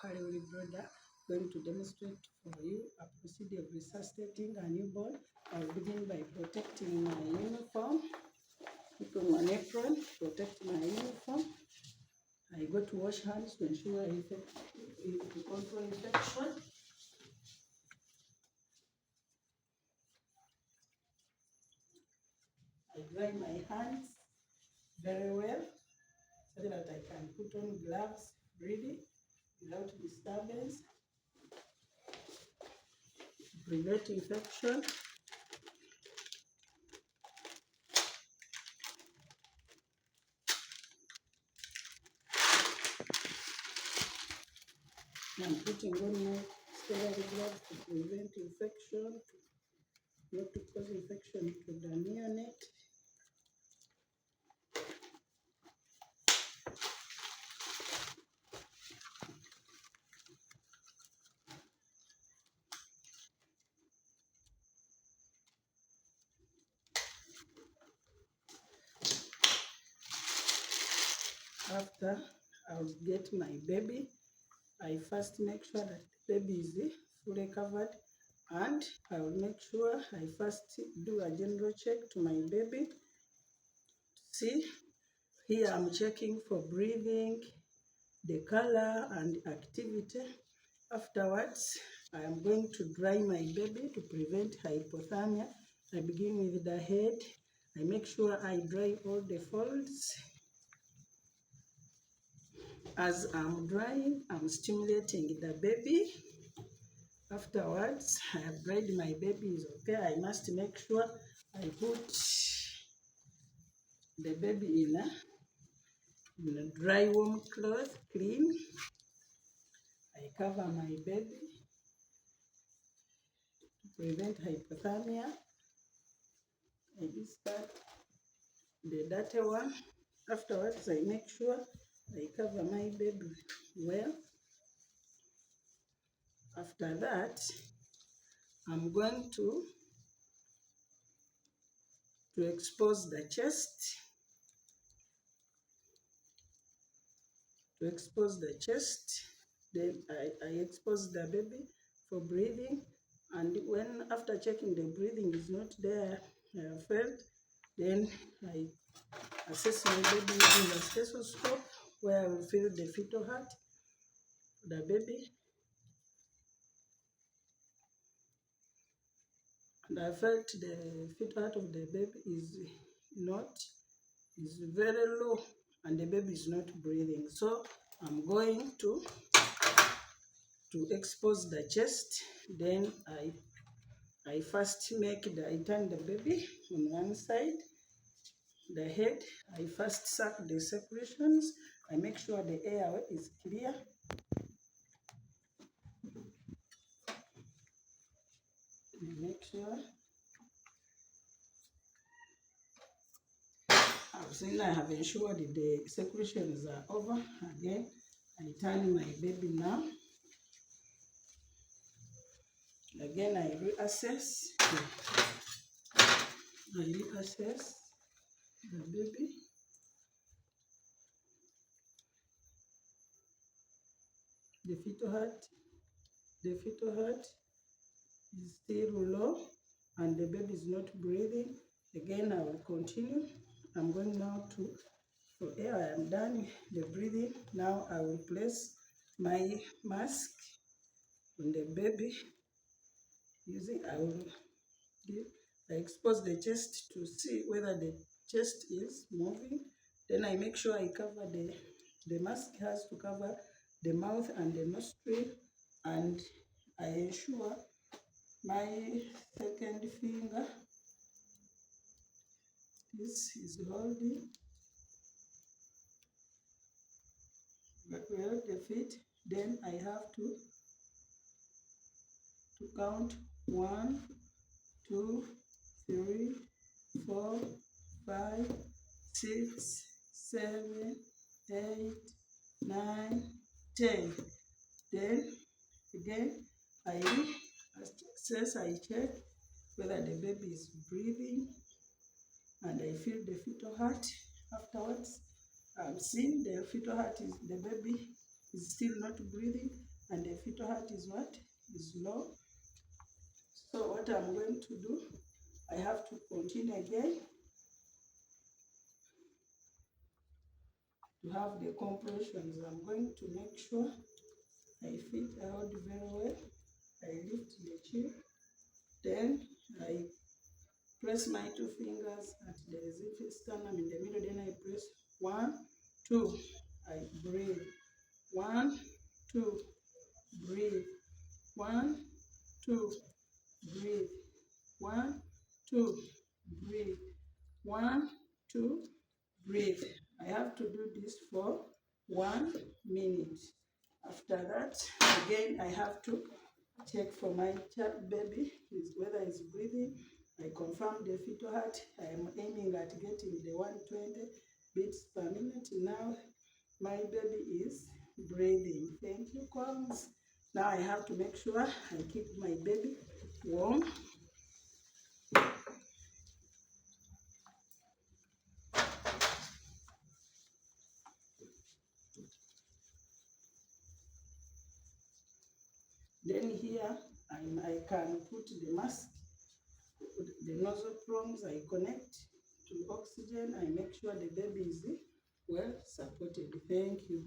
MAKOHALLY WILBRODA, going to demonstrate for you a procedure of resuscitating a newborn. I'll begin by protecting my uniform, putting an apron, protect my uniform. I go to wash hands to ensure to control infection. I dry my hands very well so that I can put on gloves freely without disturbance to prevent infection. I'm putting on my sterile gloves to prevent infection, not to cause infection to the neonate. After I'll get my baby, I first make sure that the baby is fully covered, and I will make sure I first do a general check to my baby. See, here I'm checking for breathing, the color and activity. Afterwards, I am going to dry my baby to prevent hypothermia. I begin with the head. I make sure I dry all the folds. As I'm drying, I'm stimulating the baby. Afterwards, I have dried my baby is okay. I must make sure I put the baby in a dry warm cloth, clean. I cover my baby to prevent hypothermia. I discard the dirty one. Afterwards, I make sure I cover my baby well. After that, I'm going to expose the chest. To expose the chest, then I expose the baby for breathing. And when after checking the breathing is not there, felt, then I assess my baby using a stethoscope, where I will feel the fetal heart, the baby. And I felt the fetal heart of the baby is very low, and the baby is not breathing. So I'm going to expose the chest. Then I first I turn the baby on one side. The head, I first suck the secretions. I make sure the airway is clear. Make sure I have ensured the secretions are over. Again, I turn my baby now. Again, I reassess the baby. The fetal heart is still low, and the baby is not breathing. Again, I will continue. I'm going now for air. I am done the breathing. Now I will place my mask on the baby. I expose the chest to see whether the chest is moving. Then I make sure I cover the mask has to cover the mouth and the nostril, and I ensure my second finger is holding well the feet. Then I have to count 1, 2, 3, 4, 5, 6, 7, 8, 9, 10. Then again I check whether the baby is breathing, and I feel the fetal heart. Afterwards, I'm seeing the fetal heart the baby is still not breathing. and the fetal heart is what? Is low. So what I'm going to do, I have to continue again to have the compressions. I'm going to make sure I hold very well. I lift the chin, then I press my 2 fingers at the residual sternum in the middle, then I press 1, 2, I breathe, 1, 2, breathe, 1, 2, breathe, 1, 2, breathe, 1, 2, breathe. I have to do this for 1 minute. After that, again, I have to check for my baby whether he's breathing. I confirm the fetal heart. I am aiming at getting the 120 beats per minute. Now my baby is breathing. Thank you, Combs. Now I have to make sure I keep my baby warm. Then here I can put the mask, the nozzle prongs, I connect to oxygen. I make sure the baby is well supported. Thank you.